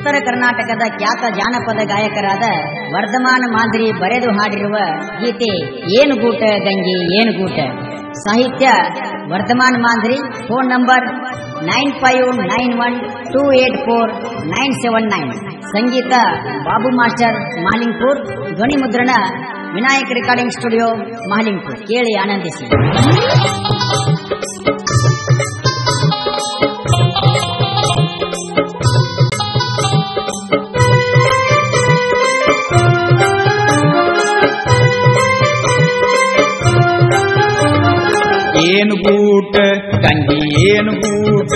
ಉತ್ತರ ಕರ್ನಾಟಕದ ಖ್ಯಾತ ಜಾನಪದ ಗಾಯಕರಾದ ವರ್ಧಮಾನ ಮಾಂದ್ರಿ ಬರೆದು ಹಾಡಿರುವ ಗೀತೆ ಏನು ಗೂಟ ಗಂಗಿ ಏನು ಗೂಟ. ಸಾಹಿತ್ಯ ವರ್ಧಮಾನ ಮಾಂದ್ರಿ. Phone number 9591284979. ಸಂಗೀತ ಬಾಬು ಮಾಸ್ಟರ್ ಮಾಲಿಂಗ್ಪುರ್. ಧ್ವನಿ ಮುದ್ರಣ ವಿನಾಯಕ್ ರೆಕಾರ್ಡಿಂಗ್ ಸ್ಟುಡಿಯೋ ಮಾಲಿಂಗ್ಪುರ್. ಕೇಳಿ ಆನಂದಿಸಿ. ಏನು ಗೂಟ ಗಂಗಿ ಏನು ಗೂಟ,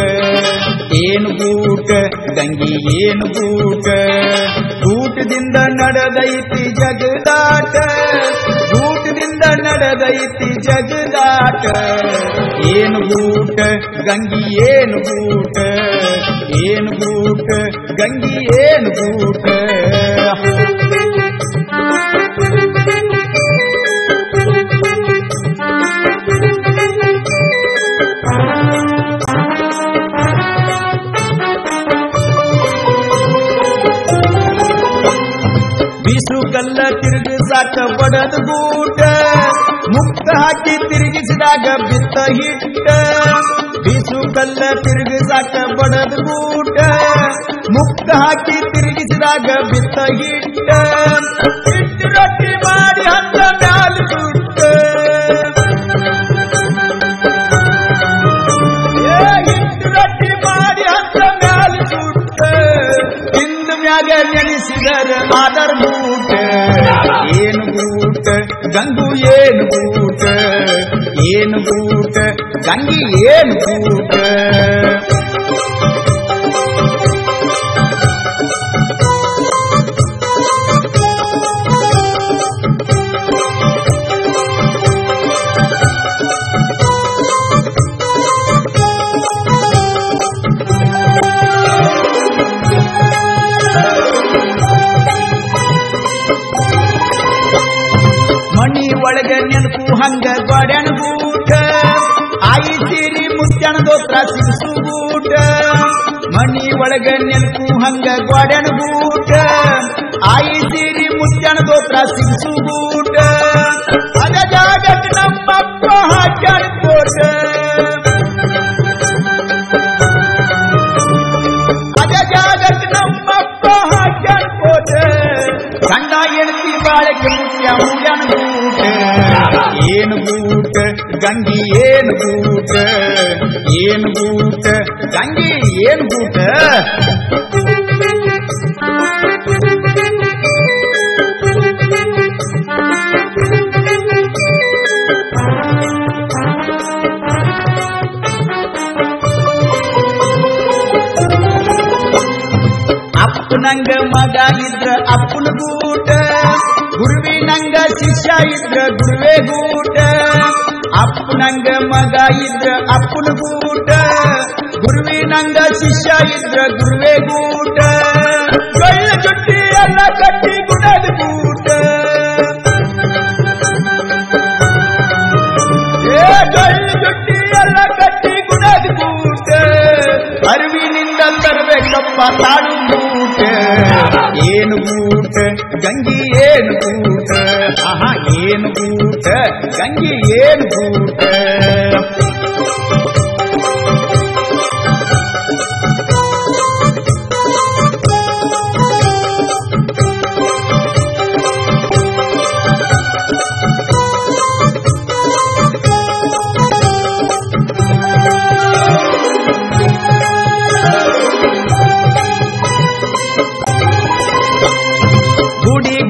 ಏನು ಗೂಟ ಗಂಗಿ ಏನು ಗೂಟ. ಗೂಟದಿಂದ ನಡೆದೈತಿ ಜಗದಾಟ, ಗೂಟದಿಂದ ನಡೆದೈತಿ ಜಗದಾಟ. ಏನು ಗೂಟ ಗಂಗಿ ಏನು ಗೂಟ, ಏನು ಗೂಟ ಗಂಗಿ ಏನು ಗೂಟ. ಬೀಸು ಕಲ್ಲ ತಿರುಗಿಸಾಕ ಬಡದ ಗೂಟ, ಮುಕ್ತ ಹಾಕಿ ತಿರುಗಿಸಿದಾಗ ಬಿತ್ತ ಹಿಟ್ಟ. ಬೀಸು ಕಲ್ಲ ತಿರುಗಿಸಾಕ ಬಡದ ಗೂಟ, ಮುಕ್ತ ಹಾಕಿ ತಿರುಗಿಸಿದಾಗ ಬಿತ್ತ ಹಿಟ್ಟ. ಹಿಟ್ಟು ರೊಟ್ಟಿ ಮಾಡಿ ಹಂತ ಮ್ಯಾಲ ಸುಟ್ಟ, ಹಿಟ್ಟು ರೊಟ್ಟಿ ಮಾಡಿ ಹಂತ ಮ್ಯಾಲ ಸುಟ್ಟ. ಇಂದು ಮ್ಯಾಗ ನೆನೆಸಿದರ ಆದರ್ ಗೂಟ. ಏನು ಗೂಟ ಗಂಗು ಏನು ಗೂಟ, ಏನು ಗೂಟ ಗಂಗಿ ಏನು ಗೂಟ. ಮಣಿ ಒಳಗ ನೆನಪು ಹಂಗ ಗೋಡ್ಯಾನ ಗೂಟ, ಆಯಿ ಸೀರಿ ಮುತ್ಯಾನ ದೋತ್ರ ಸಿಗಸು ಗೂಟ. ಮಣಿ ಒಳಗ ನೆನಪು ಹಂಗ ಗೋಡ್ಯಾನ ಗೂಟ, ಆಯಿ ಸೀರಿ ಮುತ್ಯಾನ ದೋತ್ರ ಸಿಗಸು ಗೂಟ. ಅದ ಜಾಗಕ್ಕೆ ನಮ್ಮಪ್ಪ ಹಾಕ್ಯಾನ ಕೋಟ, ಅದ ಜಾಗಕ್ಕೆ ನಮ್ಮಪ್ಪ ಹಾಕ್ಯಾನ ಕೋಟ. ಗಂಡ ಎಣತಿ ಬಾಳಕ್ಕೆ ಮುತ್ಯ ಮುಗ್ಯಾನ ಗೂಟ. ಏನು ಗೂಟ ಗಂಗಿ ಏನು ಗೂಟ, ಏನು ಗೂಟ ಗಂಗಿ ಏನು ಗೂಟ. ಅಪ್ಪನಂಗ ಮಗ ಇದ್ರ ಅಪ್ಪನ ಗೂಟ, ಗುರುವಿನಂಗ ಶಿಷ್ಯ ಇದ್ರ ಗುರುವೇ ಗೂಟ. ಅಪ್ಪನಂಗ ಮಗ ಇದ್ರ ಅಪ್ಪನ ಗೂಟ, ಗುರುವಿನಂಗ ಶಿಷ್ಯ ಇದ್ರ ಗುರುವೇ ಗೂಟ. ಕಳ್ಳ ಜುಟ್ಟಿ ಎಲ್ಲ ಕಟ್ಟಿ ಗುಣದ ಗೂಟ, ಕಳ್ಳ ಜುಟ್ಟಿ ಎಲ್ಲ ಕಟ್ಟಿ ಗುಣದ ಗೂಟ. ಅರಿವಿನಿಂದ ತರಬೇಕಪ್ಪ ತಾಡು ಗೂಟ. ಏನು ಗೂಟ ಗಂಗಿ ಏನು ಗೂಟ, ಆಹಾ ಏನು ಗೂಟ ಗಂಗಿ ಏನು ಗೂಟ.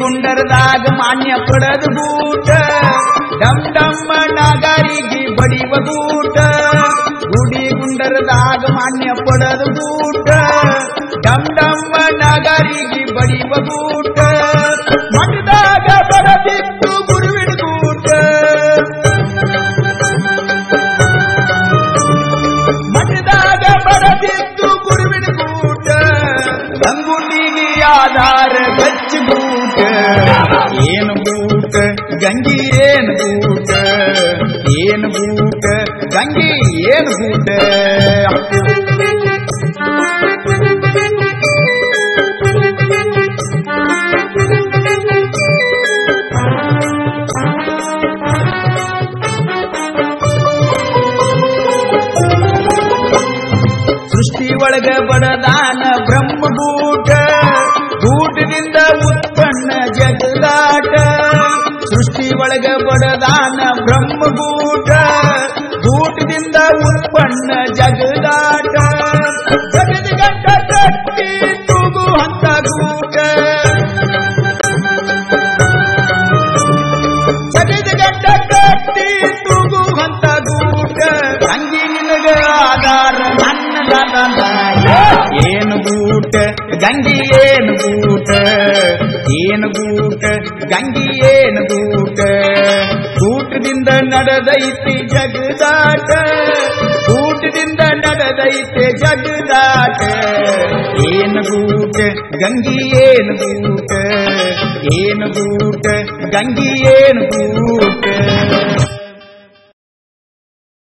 ಗುಂಡರದಾಗ ಮಾನ್ಯ ಪಡದ ಗೂಟ, ಡಮ್ ಡಮ್ಮ ನಾಗಾರಿಗೆ ಬಡಿವ ಗೂಟ. ಗುಡಿ ಗುಂಡರದಾಗ ಮಾನ್ಯ ಪಡದ ಗೂಟ, ಡಮ್ ಡಮ್ಮ ನಾಗಾರಿಗೆ ಬಡಿವ ಗೂಟ. ಮಠದಾಗ ಬಡದಿತ್ತು ಗುರುವಿನ ಗೂಟ, ಮಠದಾಗ ಬಡದಿತ್ತು ಗುರುವಿನ ಗೂಟ. ಗಂಗುಂಡಿಗೆ ಆಧಾರ ಗಚ್ಚ ಗೂಟ. ಏನು ಗೂಟ ಗಂಗಿ ಏನು ಗೂಟ, ಏನು ಗೂಟ ಗಂಗಿ ಏನು ಗೂಟ. ಒಳಗ ಬಡದಾನ ಬ್ರಹ್ಮಗೂಟ ಗೂಟದಿಂದ ಉತ್ಪನ್ನ ಜಗದಾಟ ಸೃಷ್ಟಿ ಒಳಗ ಬಡದಾನ ಬ್ರಹ್ಮಗೂಟ ಗೂಟದಿಂದ ಉತ್ಪನ್ನ ಜಗದಾಟ ಜಗದ ಗಂಟ ಕಟ್ಟಿ ತೂಗುವಂತ ಗೂಟ ಜಗದ ಗಂಟ ಕಟ್ಟಿ ತೂಗುವಂತ ಗೂಟ ತಂಗಿ ನಿನಗ ಆಧಾರ ನನ್ನ ಏನು ಗೂಟ ಗಂಗಿ ಏನು ಗೂಟ ಏನು ಗೂಟ ಗಂಗಿ ಏನು ಗೂಟ ಗೂಟದಿಂದ ನಡೆದೈತಿ ಜಗದಾಟ ಗೂಟದಿಂದ ನಡೆದೈತೆ ಜಗದಾಟ ಏನು ಗೂಟ ಗಂಗಿ ಏನು ಗೂಟ ಏನು ಗೂಟ ಗಂಗಿ ಏನು ಗೂಟ